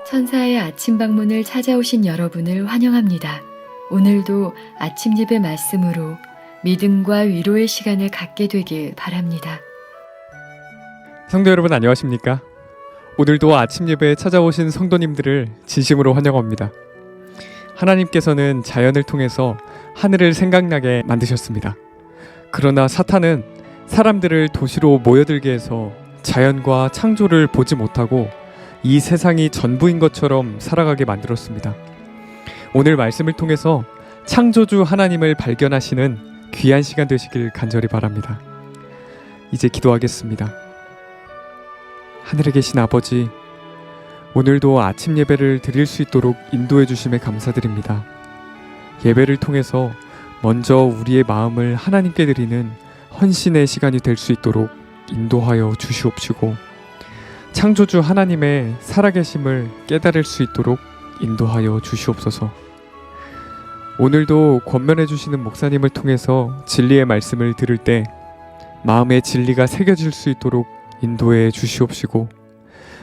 천사의 아침 방문을 찾아오신 여러분을 환영합니다. 오늘도 아침 예배 말씀으로 믿음과 위로의 시간을 갖게 되길 바랍니다. 성도 여러분 안녕하십니까? 오늘도 아침 예배에 찾아오신 성도님들을 진심으로 환영합니다. 하나님께서는 자연을 통해서 하늘을 생각나게 만드셨습니다. 그러나 사탄은 사람들을 도시로 모여들게 해서 자연과 창조를 보지 못하고 이 세상이 전부인 것처럼 살아가게 만들었습니다. 오늘 말씀을 통해서 창조주 하나님을 발견하시는 귀한 시간 되시길 간절히 바랍니다. 이제 기도하겠습니다. 하늘에 계신 아버지, 오늘도 아침 예배를 드릴 수 있도록 인도해 주심에 감사드립니다. 예배를 통해서 먼저 우리의 마음을 하나님께 드리는 헌신의 시간이 될 수 있도록 인도하여 주시옵시고, 창조주 하나님의 살아계심을 깨달을 수 있도록 인도하여 주시옵소서. 오늘도 권면해 주시는 목사님을 통해서 진리의 말씀을 들을 때 마음의 진리가 새겨질 수 있도록 인도해 주시옵시고,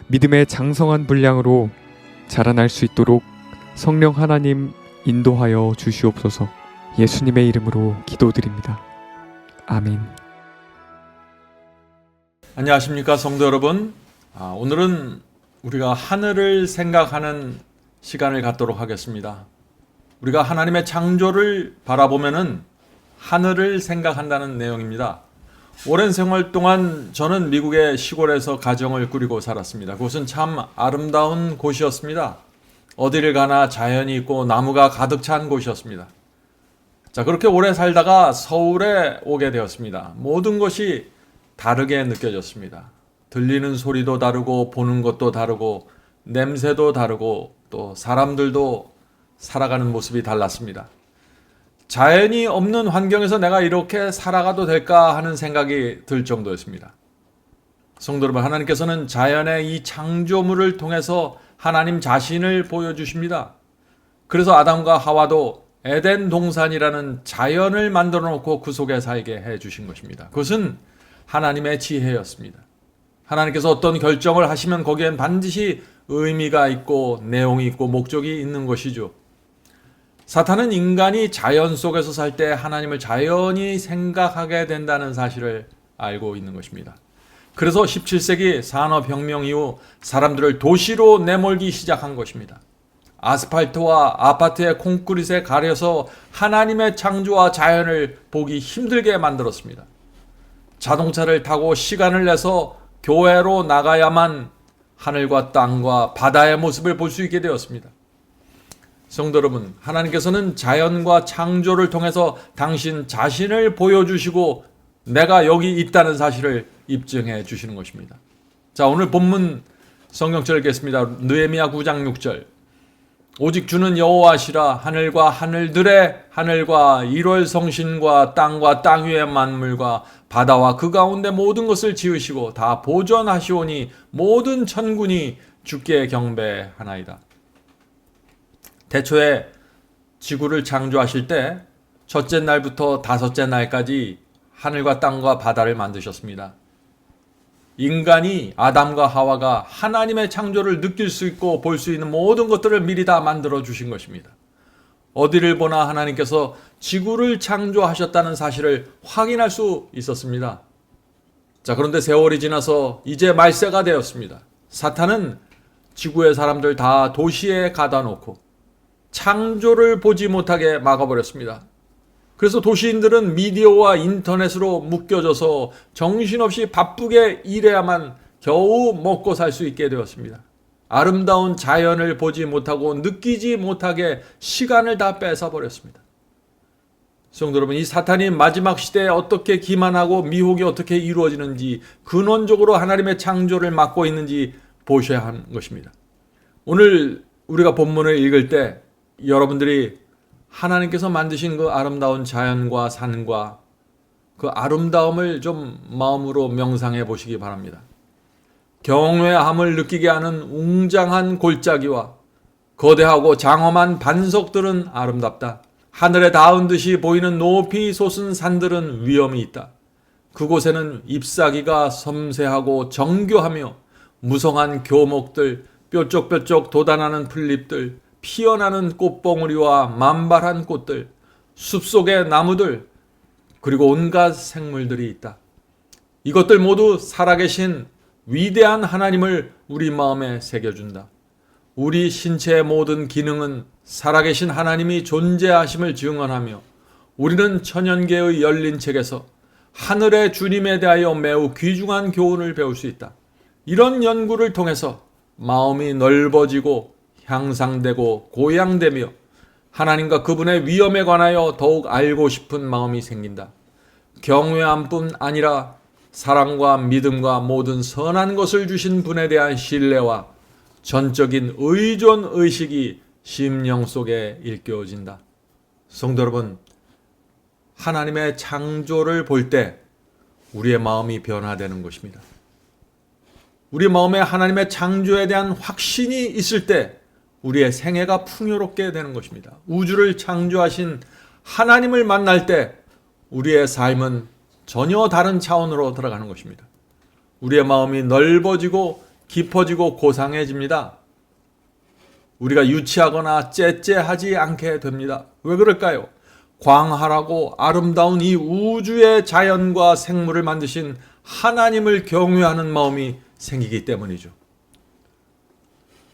믿음의 장성한 분량으로 자라날 수 있도록 성령 하나님 인도하여 주시옵소서. 예수님의 이름으로 기도드립니다. 아멘. 안녕하십니까 성도 여러분. 오늘은 우리가 하늘을 생각하는 시간을 갖도록 하겠습니다. 우리가 하나님의 창조를 바라보면은 하늘을 생각한다는 내용입니다. 오랜 생활 동안 저는 미국의 시골에서 가정을 꾸리고 살았습니다. 그곳은 참 아름다운 곳이었습니다. 어디를 가나 자연이 있고 나무가 가득 찬 곳이었습니다. 자, 그렇게 오래 살다가 서울에 오게 되었습니다. 모든 것이 다르게 느껴졌습니다. 들리는 소리도 다르고 보는 것도 다르고 냄새도 다르고 또 사람들도 살아가는 모습이 달랐습니다. 자연이 없는 환경에서 내가 이렇게 살아가도 될까 하는 생각이 들 정도였습니다. 성도 여러분, 하나님께서는 자연의 이 창조물을 통해서 하나님 자신을 보여주십니다. 그래서 아담과 하와도 에덴 동산이라는 자연을 만들어 놓고 그 속에 살게 해주신 것입니다. 그것은 하나님의 지혜였습니다. 하나님께서 어떤 결정을 하시면 거기엔 반드시 의미가 있고 내용이 있고 목적이 있는 것이죠. 사탄은 인간이 자연 속에서 살 때 하나님을 자연히 생각하게 된다는 사실을 알고 있는 것입니다. 그래서 17세기 산업혁명 이후 사람들을 도시로 내몰기 시작한 것입니다. 아스팔트와 아파트의 콘크리트에 가려서 하나님의 창조와 자연을 보기 힘들게 만들었습니다. 자동차를 타고 시간을 내서 교회로 나가야만 하늘과 땅과 바다의 모습을 볼 수 있게 되었습니다. 성도 여러분, 하나님께서는 자연과 창조를 통해서 당신 자신을 보여주시고 내가 여기 있다는 사실을 입증해 주시는 것입니다. 자, 오늘 본문 성경절 읽겠습니다. 느헤미야 9장 6절. 오직 주는 여호와시라. 하늘과 하늘들의 하늘과 일월 성신과 땅 위의 만물과 바다와 그 가운데 모든 것을 지으시고 다 보존하시오니 모든 천군이 주께 경배하나이다. 태초에 지구를 창조하실 때 첫째 날부터 다섯째 날까지 하늘과 땅과 바다를 만드셨습니다. 인간이 아담과 하와가 하나님의 창조를 느낄 수 있고 볼 수 있는 모든 것들을 미리 다 만들어 주신 것입니다. 어디를 보나 하나님께서 지구를 창조하셨다는 사실을 확인할 수 있었습니다. 자, 그런데 세월이 지나서 이제 말세가 되었습니다. 사탄은 지구의 사람들 다 도시에 가다 놓고 창조를 보지 못하게 막아버렸습니다. 그래서 도시인들은 미디어와 인터넷으로 묶여져서 정신없이 바쁘게 일해야만 겨우 먹고 살 수 있게 되었습니다. 아름다운 자연을 보지 못하고 느끼지 못하게 시간을 다 뺏어버렸습니다. 성도 여러분, 이 사탄이 마지막 시대에 어떻게 기만하고 미혹이 어떻게 이루어지는지 근원적으로 하나님의 창조를 막고 있는지 보셔야 하는 것입니다. 오늘 우리가 본문을 읽을 때 여러분들이 하나님께서 만드신 그 아름다운 자연과 산과 그 아름다움을 좀 마음으로 명상해 보시기 바랍니다. 경외함을 느끼게 하는 웅장한 골짜기와 거대하고 장엄한 반석들은 아름답다. 하늘에 닿은 듯이 보이는 높이 솟은 산들은 위험이 있다. 그곳에는 잎사귀가 섬세하고 정교하며 무성한 교목들, 뾰족뾰족 돋아나는 풀잎들, 피어나는 꽃봉우리와 만발한 꽃들, 숲속의 나무들, 그리고 온갖 생물들이 있다. 이것들 모두 살아계신 위대한 하나님을 우리 마음에 새겨준다. 우리 신체의 모든 기능은 살아계신 하나님이 존재하심을 증언하며 우리는 천연계의 열린 책에서 하늘의 주님에 대하여 매우 귀중한 교훈을 배울 수 있다. 이런 연구를 통해서 마음이 넓어지고 향상되고 고양되며 하나님과 그분의 위엄에 관하여 더욱 알고 싶은 마음이 생긴다. 경외함뿐 아니라 사랑과 믿음과 모든 선한 것을 주신 분에 대한 신뢰와 전적인 의존 의식이 심령 속에 일깨워진다. 성도 여러분, 하나님의 창조를 볼 때 우리의 마음이 변화되는 것입니다. 우리 마음에 하나님의 창조에 대한 확신이 있을 때 우리의 생애가 풍요롭게 되는 것입니다. 우주를 창조하신 하나님을 만날 때 우리의 삶은 전혀 다른 차원으로 들어가는 것입니다. 우리의 마음이 넓어지고 깊어지고 고상해집니다. 우리가 유치하거나 째째하지 않게 됩니다. 왜 그럴까요? 광활하고 아름다운 이 우주의 자연과 생물을 만드신 하나님을 경외하는 마음이 생기기 때문이죠.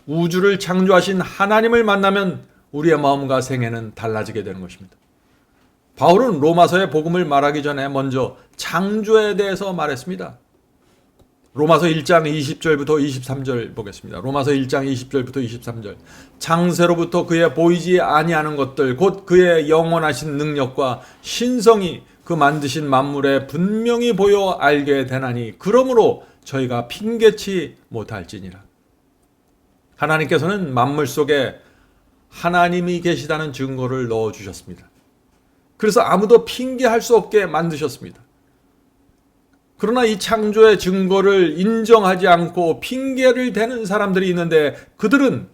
우주를 창조하신 하나님을 만나면 우리의 마음과 생애는 달라지게 되는 것입니다. 바울은 로마서의 복음을 말하기 전에 먼저 창조에 대해서 말했습니다. 로마서 1장 20절부터 23절 보겠습니다. 로마서 1장 20절부터 23절. 창세로부터 그의 보이지 아니하는 것들 곧 그의 영원하신 능력과 신성이 그 만드신 만물에 분명히 보여 알게 되나니 그러므로 저희가 핑계치 못할지니라. 하나님께서는 만물 속에 하나님이 계시다는 증거를 넣어주셨습니다. 그래서 아무도 핑계할 수 없게 만드셨습니다. 그러나 이 창조의 증거를 인정하지 않고 핑계를 대는 사람들이 있는데 그들은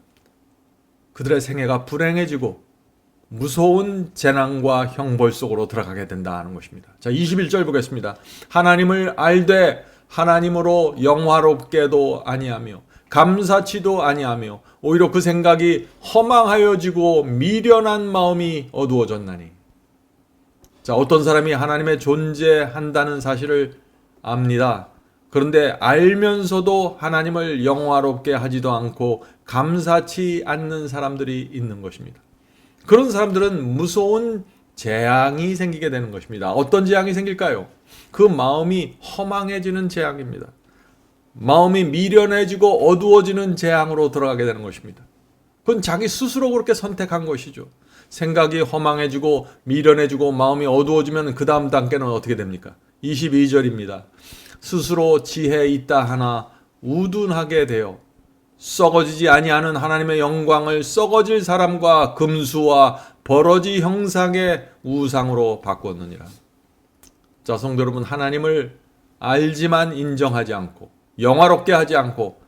그들의 생애가 불행해지고 무서운 재난과 형벌 속으로 들어가게 된다는 것입니다. 자, 21절 보겠습니다. 하나님을 알되 하나님으로 영화롭게도 아니하며 감사치도 아니하며 오히려 그 생각이 허망하여지고 미련한 마음이 어두워졌나니. 자, 어떤 사람이 하나님의 존재한다는 사실을 압니다. 그런데 알면서도 하나님을 영화롭게 하지도 않고 감사치 않는 사람들이 있는 것입니다. 그런 사람들은 무서운 재앙이 생기게 되는 것입니다. 어떤 재앙이 생길까요? 그 마음이 허망해지는 재앙입니다. 마음이 미련해지고 어두워지는 재앙으로 들어가게 되는 것입니다. 그건 자기 스스로 그렇게 선택한 것이죠. 생각이 허망해지고 미련해지고 마음이 어두워지면 그 다음 단계는 어떻게 됩니까? 22절입니다. 스스로 지혜 있다 하나 우둔하게 되어 썩어지지 아니하는 하나님의 영광을 썩어질 사람과 금수와 버러지 형상의 우상으로 바꿨느니라. 자, 성도 여러분, 하나님을 알지만 인정하지 않고 영화롭게 하지 않고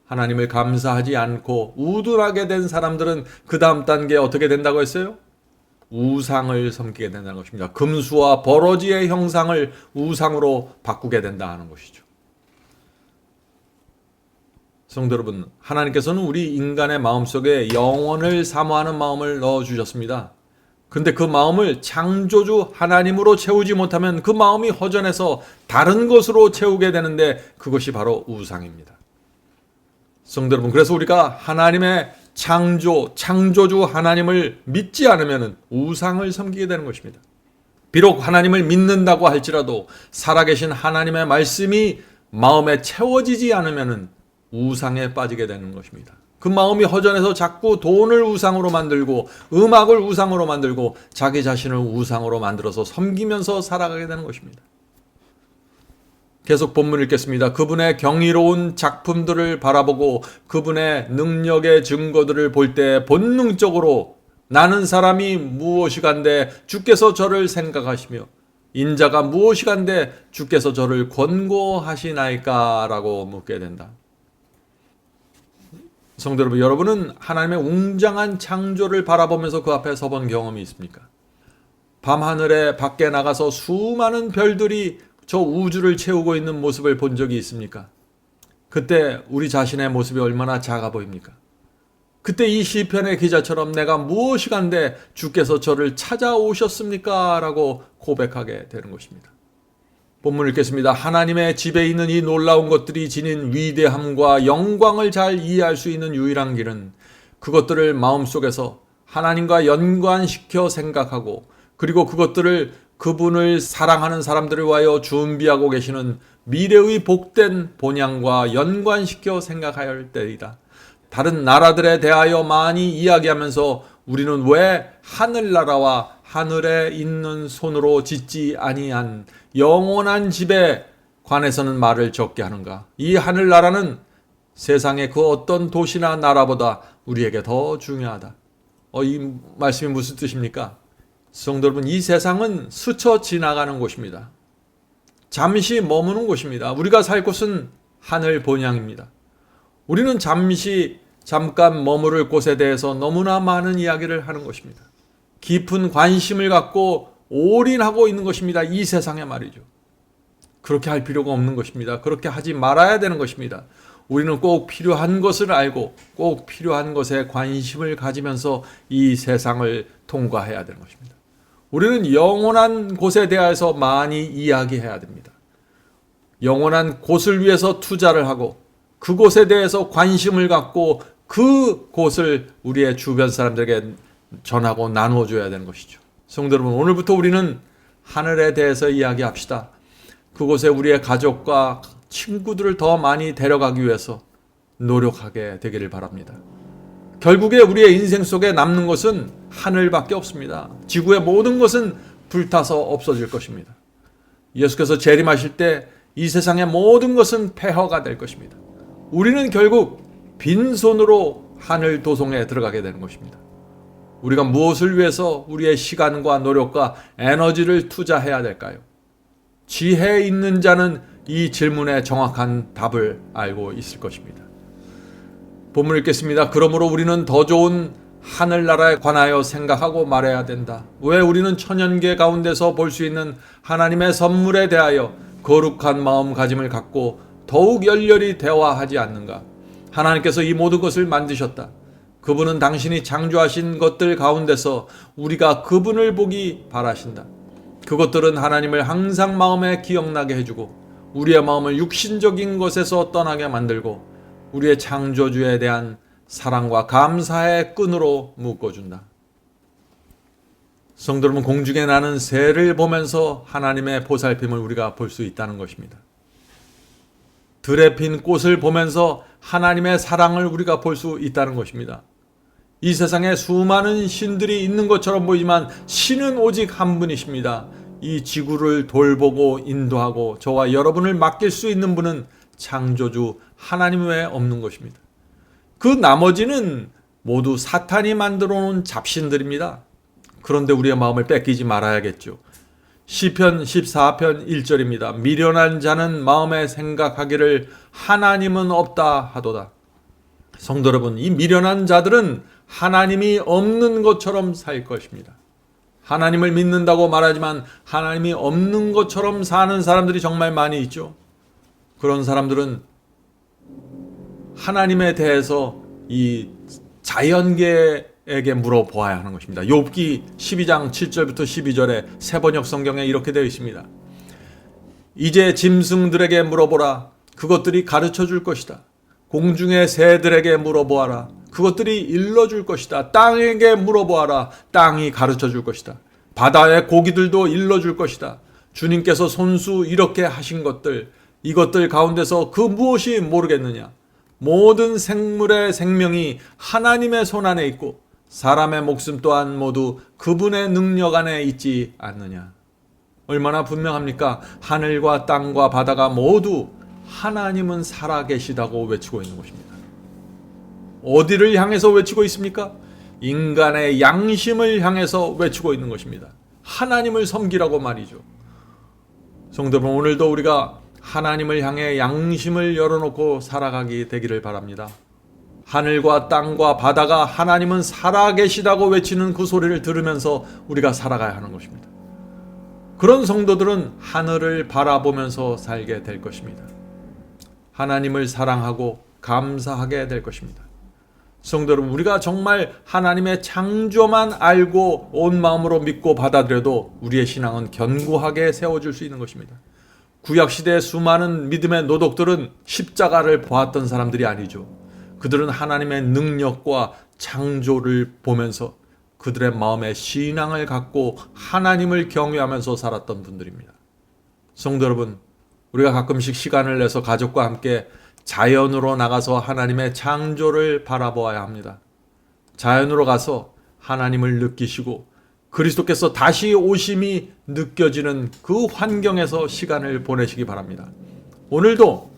하나님을 감사하지 않고 우둔하게 된 사람들은 그 다음 단계에 어떻게 된다고 했어요? 우상을 섬기게 된다는 것입니다. 금수와 버러지의 형상을 우상으로 바꾸게 된다는 것이죠. 성도 여러분, 하나님께서는 우리 인간의 마음속에 영원을 사모하는 마음을 넣어주셨습니다. 그런데 그 마음을 창조주 하나님으로 채우지 못하면 그 마음이 허전해서 다른 것으로 채우게 되는데 그것이 바로 우상입니다. 성도 여러분, 그래서 우리가 하나님의 창조주 하나님을 믿지 않으면 우상을 섬기게 되는 것입니다. 비록 하나님을 믿는다고 할지라도 살아계신 하나님의 말씀이 마음에 채워지지 않으면 우상에 빠지게 되는 것입니다. 그 마음이 허전해서 자꾸 돈을 우상으로 만들고 음악을 우상으로 만들고 자기 자신을 우상으로 만들어서 섬기면서 살아가게 되는 것입니다. 계속 본문 읽겠습니다. 그분의 경이로운 작품들을 바라보고 그분의 능력의 증거들을 볼 때 본능적으로 나는 사람이 무엇이간데 주께서 저를 생각하시며 인자가 무엇이간데 주께서 저를 권고하시나이까 라고 묻게 된다. 성도 여러분, 여러분은 하나님의 웅장한 창조를 바라보면서 그 앞에 서본 경험이 있습니까? 밤하늘에 밖에 나가서 수많은 별들이 저 우주를 채우고 있는 모습을 본 적이 있습니까? 그때 우리 자신의 모습이 얼마나 작아 보입니까? 그때 이 시편의 기자처럼 내가 무엇이간데 주께서 저를 찾아오셨습니까? 라고 고백하게 되는 것입니다. 본문 읽겠습니다. 하나님의 집에 있는 이 놀라운 것들이 지닌 위대함과 영광을 잘 이해할 수 있는 유일한 길은 그것들을 마음속에서 하나님과 연관시켜 생각하고 그리고 그것들을 그분을 사랑하는 사람들을 위하여 준비하고 계시는 미래의 복된 본향과 연관시켜 생각해야 할 때이다. 다른 나라들에 대하여 많이 이야기하면서 우리는 왜 하늘나라와 하늘에 있는 손으로 짓지 아니한 영원한 집에 관해서는 말을 적게 하는가? 이 하늘나라는 세상의 그 어떤 도시나 나라보다 우리에게 더 중요하다. 이 말씀이 무슨 뜻입니까? 성도 여러분, 이 세상은 스쳐 지나가는 곳입니다. 잠시 머무는 곳입니다. 우리가 살 곳은 하늘 본향입니다. 우리는 잠깐 머무를 곳에 대해서 너무나 많은 이야기를 하는 것입니다. 깊은 관심을 갖고 올인하고 있는 것입니다. 이 세상에 말이죠. 그렇게 할 필요가 없는 것입니다. 그렇게 하지 말아야 되는 것입니다. 우리는 꼭 필요한 것을 알고 꼭 필요한 것에 관심을 가지면서 이 세상을 통과해야 되는 것입니다. 우리는 영원한 곳에 대해서 많이 이야기해야 됩니다. 영원한 곳을 위해서 투자를 하고 그곳에 대해서 관심을 갖고 그 곳을 우리의 주변 사람들에게 전하고 나누어줘야 되는 것이죠. 성도 여러분, 오늘부터 우리는 하늘에 대해서 이야기합시다. 그곳에 우리의 가족과 친구들을 더 많이 데려가기 위해서 노력하게 되기를 바랍니다. 결국에 우리의 인생 속에 남는 것은 하늘밖에 없습니다. 지구의 모든 것은 불타서 없어질 것입니다. 예수께서 재림하실 때 이 세상의 모든 것은 폐허가 될 것입니다. 우리는 결국 빈손으로 하늘 도성에 들어가게 되는 것입니다. 우리가 무엇을 위해서 우리의 시간과 노력과 에너지를 투자해야 될까요? 지혜 있는 자는 이 질문에 정확한 답을 알고 있을 것입니다. 본문 읽겠습니다. 그러므로 우리는 더 좋은 하늘나라에 관하여 생각하고 말해야 된다. 왜 우리는 천연계 가운데서 볼 수 있는 하나님의 선물에 대하여 거룩한 마음가짐을 갖고 더욱 열렬히 대화하지 않는가? 하나님께서 이 모든 것을 만드셨다. 그분은 당신이 창조하신 것들 가운데서 우리가 그분을 보기 바라신다. 그것들은 하나님을 항상 마음에 기억나게 해주고 우리의 마음을 육신적인 것에서 떠나게 만들고 우리의 창조주에 대한 사랑과 감사의 끈으로 묶어준다. 성도 여러분, 공중에 나는 새를 보면서 하나님의 보살핌을 우리가 볼 수 있다는 것입니다. 들에 핀 꽃을 보면서 하나님의 사랑을 우리가 볼 수 있다는 것입니다. 이 세상에 수많은 신들이 있는 것처럼 보이지만 신은 오직 한 분이십니다. 이 지구를 돌보고 인도하고 저와 여러분을 맡길 수 있는 분은 창조주 하나님 외에 없는 것입니다. 그 나머지는 모두 사탄이 만들어 놓은 잡신들입니다. 그런데 우리의 마음을 뺏기지 말아야겠죠. 시편 14편 1절입니다. 미련한 자는 마음에 생각하기를 하나님은 없다 하도다. 성도 여러분, 이 미련한 자들은 하나님이 없는 것처럼 살 것입니다. 하나님을 믿는다고 말하지만 하나님이 없는 것처럼 사는 사람들이 정말 많이 있죠. 그런 사람들은 하나님에 대해서 이 자연계에게 물어보아야 하는 것입니다. 욥기 12장 7절부터 12절에 세번역 성경에 이렇게 되어 있습니다. 이제 짐승들에게 물어보라. 그것들이 가르쳐 줄 것이다. 공중의 새들에게 물어보아라. 그것들이 일러줄 것이다. 땅에게 물어보아라. 땅이 가르쳐 줄 것이다. 바다의 고기들도 일러줄 것이다. 주님께서 손수 이렇게 하신 것들, 이것들 가운데서 그 무엇이 모르겠느냐? 모든 생물의 생명이 하나님의 손 안에 있고 사람의 목숨 또한 모두 그분의 능력 안에 있지 않느냐? 얼마나 분명합니까? 하늘과 땅과 바다가 모두 하나님은 살아계시다고 외치고 있는 것입니다. 어디를 향해서 외치고 있습니까? 인간의 양심을 향해서 외치고 있는 것입니다. 하나님을 섬기라고 말이죠. 성도 여러분, 오늘도 우리가 하나님을 향해 양심을 열어놓고 살아가게 되기를 바랍니다. 하늘과 땅과 바다가 하나님은 살아계시다고 외치는 그 소리를 들으면서 우리가 살아가야 하는 것입니다. 그런 성도들은 하늘을 바라보면서 살게 될 것입니다. 하나님을 사랑하고 감사하게 될 것입니다. 성도 여러분, 우리가 정말 하나님의 창조만 알고 온 마음으로 믿고 받아들여도 우리의 신앙은 견고하게 세워질 수 있는 것입니다. 구약시대의 수많은 믿음의 노독들은 십자가를 보았던 사람들이 아니죠. 그들은 하나님의 능력과 창조를 보면서 그들의 마음에 신앙을 갖고 하나님을 경외하면서 살았던 분들입니다. 성도 여러분, 우리가 가끔씩 시간을 내서 가족과 함께 자연으로 나가서 하나님의 창조를 바라보아야 합니다. 자연으로 가서 하나님을 느끼시고 그리스도께서 다시 오심이 느껴지는 그 환경에서 시간을 보내시기 바랍니다. 오늘도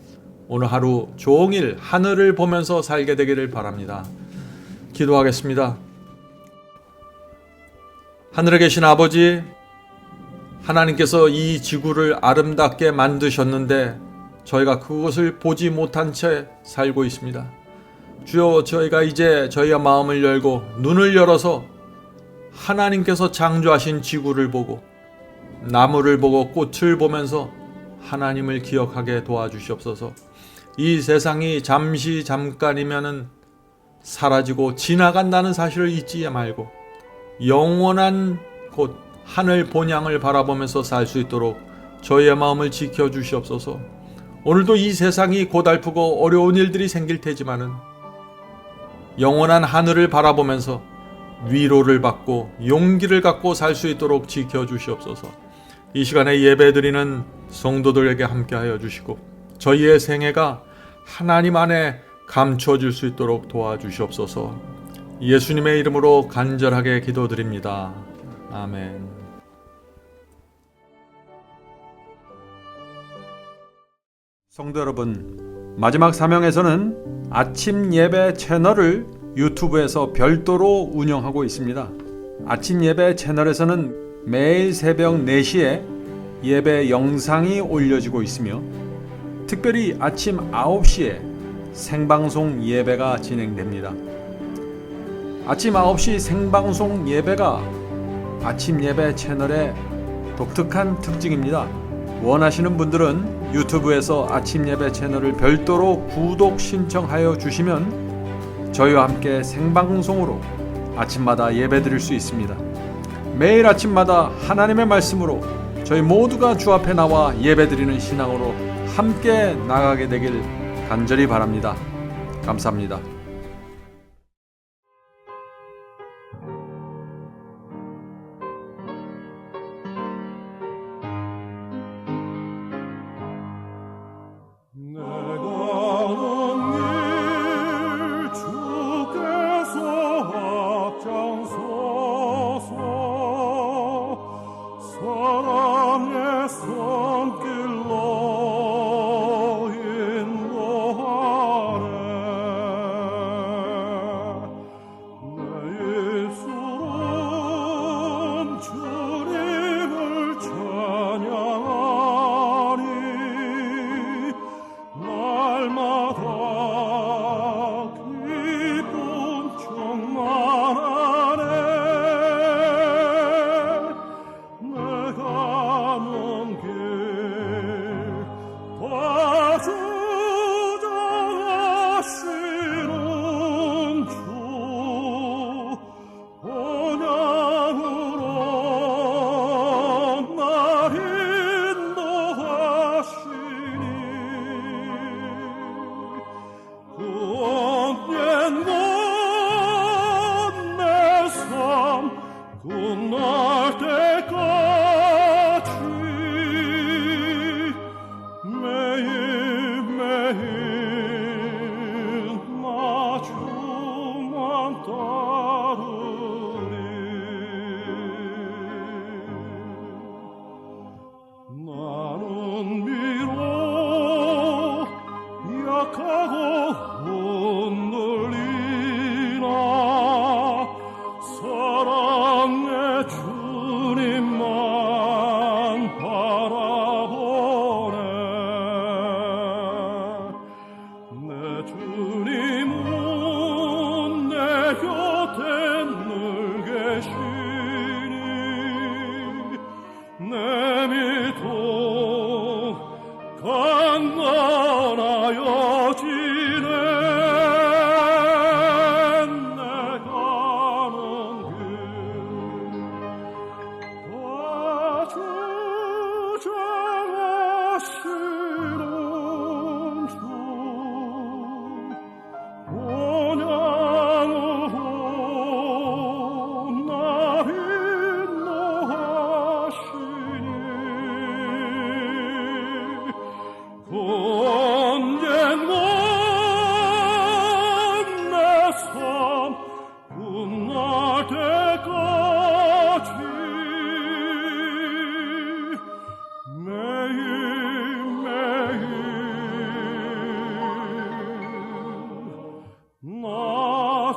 오늘 하루 종일 하늘을 보면서 살게 되기를 바랍니다. 기도하겠습니다. 하늘에 계신 아버지, 하나님께서 이 지구를 아름답게 만드셨는데 저희가 그것을 보지 못한 채 살고 있습니다. 주여, 저희가 이제 저희의 마음을 열고 눈을 열어서 하나님께서 창조하신 지구를 보고 나무를 보고 꽃을 보면서 하나님을 기억하게 도와주시옵소서. 이 세상이 잠깐이면은 사라지고 지나간다는 사실을 잊지 말고 영원한 곳 하늘 본향을 바라보면서 살 수 있도록 저희의 마음을 지켜주시옵소서. 오늘도 이 세상이 고달프고 어려운 일들이 생길 테지만은 영원한 하늘을 바라보면서 위로를 받고 용기를 갖고 살 수 있도록 지켜주시옵소서. 이 시간에 예배드리는 성도들에게 함께하여 주시고 저희의 생애가 하나님 안에 감춰질 수 있도록 도와주시옵소서. 예수님의 이름으로 간절하게 기도드립니다. 아멘. 성도 여러분, 마지막 사명에서는 아침 예배 채널을 유튜브에서 별도로 운영하고 있습니다. 아침 예배 채널에서는 매일 새벽 4시에 예배 영상이 올려지고 있으며 특별히 아침 9시에 생방송 예배가 진행됩니다. 아침 9시 생방송 예배가 아침 예배 채널의 독특한 특징입니다. 원하시는 분들은 유튜브에서 아침 예배 채널을 별도로 구독 신청하여 주시면 저희와 함께 생방송으로 아침마다 예배 드릴 수 있습니다. 매일 아침마다 하나님의 말씀으로 저희 모두가 주 앞에 나와 예배 드리는 신앙으로 함께 나가게 되길 간절히 바랍니다. 감사합니다. 사랑의 손길로 인도하네.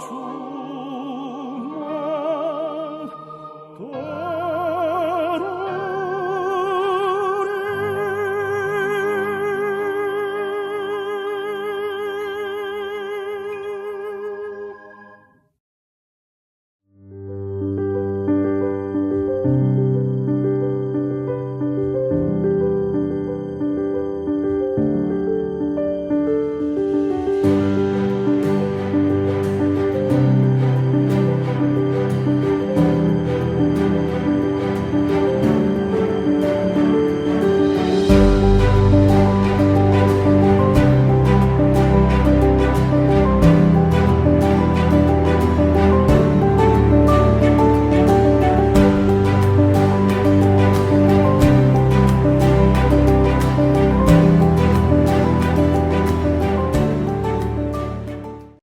주